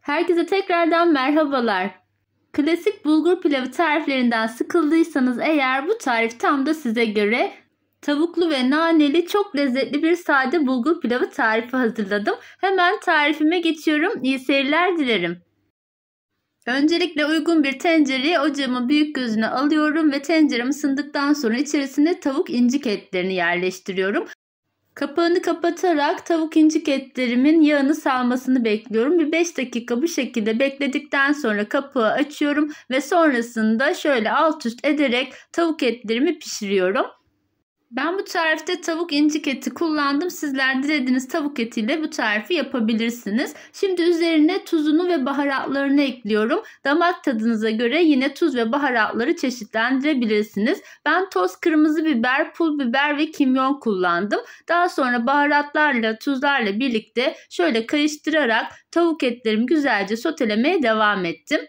Herkese tekrardan merhabalar. Klasik bulgur pilavı tariflerinden sıkıldıysanız eğer bu tarif tam da size göre. Tavuklu ve naneli çok lezzetli bir sade bulgur pilavı tarifi hazırladım. Hemen tarifime geçiyorum. İyi seyirler dilerim. Öncelikle uygun bir tencereye ocağımın büyük gözüne alıyorum ve tencerem ısındıktan sonra içerisine tavuk incik etlerini yerleştiriyorum. Kapağını kapatarak tavuk incik etlerimin yağını salmasını bekliyorum. Bir 5 dakika bu şekilde bekledikten sonra kapağı açıyorum ve sonrasında şöyle alt üst ederek tavuk etlerimi pişiriyorum. Ben bu tarifte tavuk incik eti kullandım. Sizler dilediğiniz tavuk etiyle bu tarifi yapabilirsiniz. Şimdi üzerine tuzunu ve baharatlarını ekliyorum. Damak tadınıza göre yine tuz ve baharatları çeşitlendirebilirsiniz. Ben toz kırmızı biber, pul biber ve kimyon kullandım. Daha sonra baharatlarla, tuzlarla birlikte şöyle karıştırarak tavuk etlerimi güzelce sotelemeye devam ettim.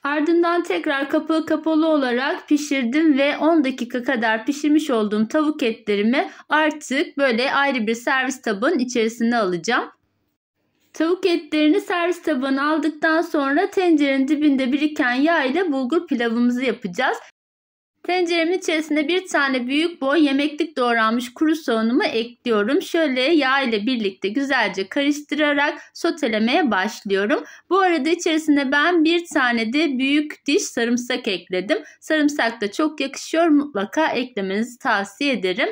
Ardından tekrar kapağı kapalı olarak pişirdim ve 10 dakika kadar pişirmiş olduğum tavuk etlerimi artık böyle ayrı bir servis tabağının içerisine alacağım. Tavuk etlerini servis tabağına aldıktan sonra tencerenin dibinde biriken yağ ile bulgur pilavımızı yapacağız. Tenceremin içerisine bir tane büyük boy yemeklik doğranmış kuru soğanumu ekliyorum. Şöyle yağ ile birlikte güzelce karıştırarak sotelemeye başlıyorum. Bu arada içerisine ben bir tane de büyük diş sarımsak ekledim. Sarımsak da çok yakışıyor. Mutlaka eklemenizi tavsiye ederim.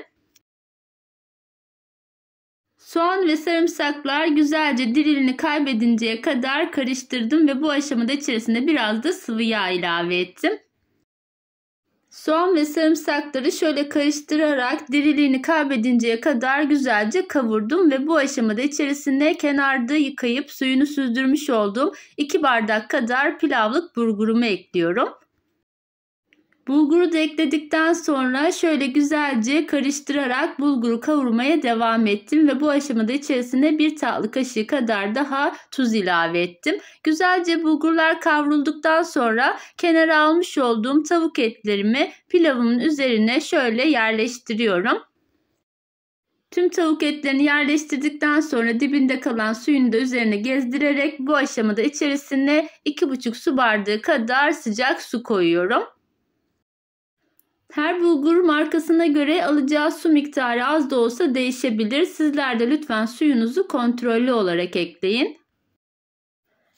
Soğan ve sarımsaklar güzelce dirilini kaybedinceye kadar karıştırdım ve bu aşamada içerisine biraz da sıvı yağ ilave ettim. Soğan ve sarımsakları şöyle karıştırarak diriliğini kaybedinceye kadar güzelce kavurdum ve bu aşamada içerisine kenarda yıkayıp suyunu süzdürmüş olduğum 2 bardak kadar pilavlık bulgurumu ekliyorum. Bulguru da ekledikten sonra şöyle güzelce karıştırarak bulguru kavurmaya devam ettim ve bu aşamada içerisine 1 tatlı kaşığı kadar daha tuz ilave ettim. Güzelce bulgurlar kavrulduktan sonra kenara almış olduğum tavuk etlerimi pilavımın üzerine şöyle yerleştiriyorum. Tüm tavuk etlerini yerleştirdikten sonra dibinde kalan suyunu da üzerine gezdirerek bu aşamada içerisine 2,5 su bardağı kadar sıcak su koyuyorum. Her bulgur markasına göre alacağı su miktarı az da olsa değişebilir. Sizler de lütfen suyunuzu kontrollü olarak ekleyin.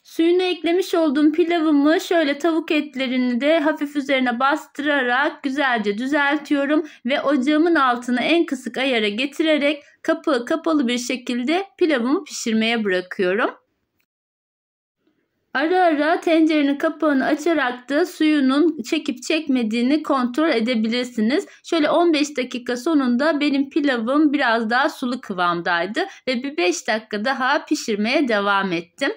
Suyunu eklemiş olduğum pilavımı şöyle tavuk etlerini de hafif üzerine bastırarak güzelce düzeltiyorum ve ocağımın altını en kısık ayara getirerek kapağı kapalı bir şekilde pilavımı pişirmeye bırakıyorum. Ara ara tencerenin kapağını açarak da suyunun çekip çekmediğini kontrol edebilirsiniz. Şöyle 15 dakika sonunda benim pilavım biraz daha sulu kıvamdaydı ve bir 5 dakika daha pişirmeye devam ettim.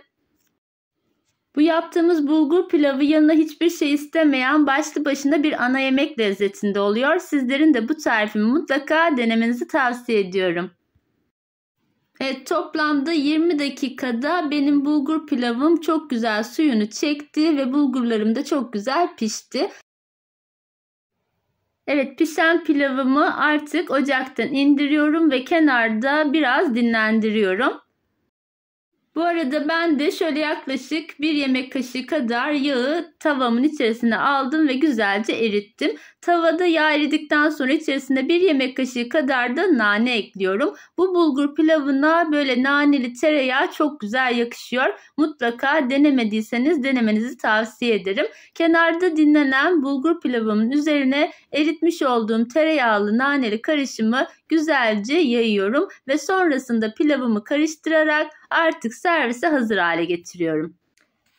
Bu yaptığımız bulgur pilavı yanına hiçbir şey istemeyen başlı başına bir ana yemek lezzetinde oluyor. Sizlerin de bu tarifimi mutlaka denemenizi tavsiye ediyorum. Evet, toplamda 20 dakikada benim bulgur pilavım çok güzel suyunu çekti ve bulgurlarım da çok güzel pişti. Evet, pişen pilavımı artık ocaktan indiriyorum ve kenarda biraz dinlendiriyorum. Bu arada ben de şöyle yaklaşık 1 yemek kaşığı kadar yağı tavamın içerisine aldım ve güzelce erittim. Tavada yağ eridikten sonra içerisine 1 yemek kaşığı kadar da nane ekliyorum. Bu bulgur pilavına böyle naneli tereyağı çok güzel yakışıyor. Mutlaka denemediyseniz denemenizi tavsiye ederim. Kenarda dinlenen bulgur pilavımın üzerine eritmiş olduğum tereyağlı naneli karışımı güzelce yayıyorum ve sonrasında pilavımı karıştırarak artık servise hazır hale getiriyorum.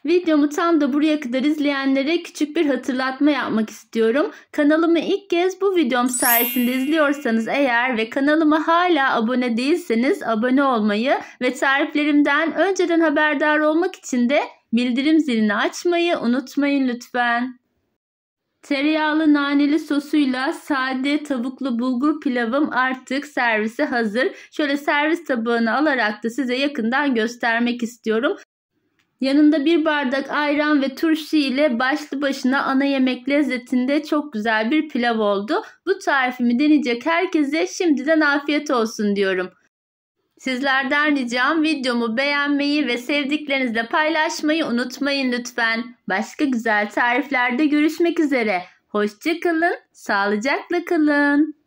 Videomu tam da buraya kadar izleyenlere küçük bir hatırlatma yapmak istiyorum. Kanalımı ilk kez bu videom sayesinde izliyorsanız eğer ve kanalıma hala abone değilseniz abone olmayı ve tariflerimden önceden haberdar olmak için de bildirim zilini açmayı unutmayın lütfen. Tereyağlı naneli sosuyla sade tavuklu bulgur pilavım artık servise hazır. Şöyle servis tabağına alarak da size yakından göstermek istiyorum. Yanında 1 bardak ayran ve turşu ile başlı başına ana yemek lezzetinde çok güzel bir pilav oldu. Bu tarifimi deneyecek herkese şimdiden afiyet olsun diyorum. Sizlerden ricam videomu beğenmeyi ve sevdiklerinizle paylaşmayı unutmayın lütfen. Başka güzel tariflerde görüşmek üzere. Hoşça kalın, sağlıcakla kalın.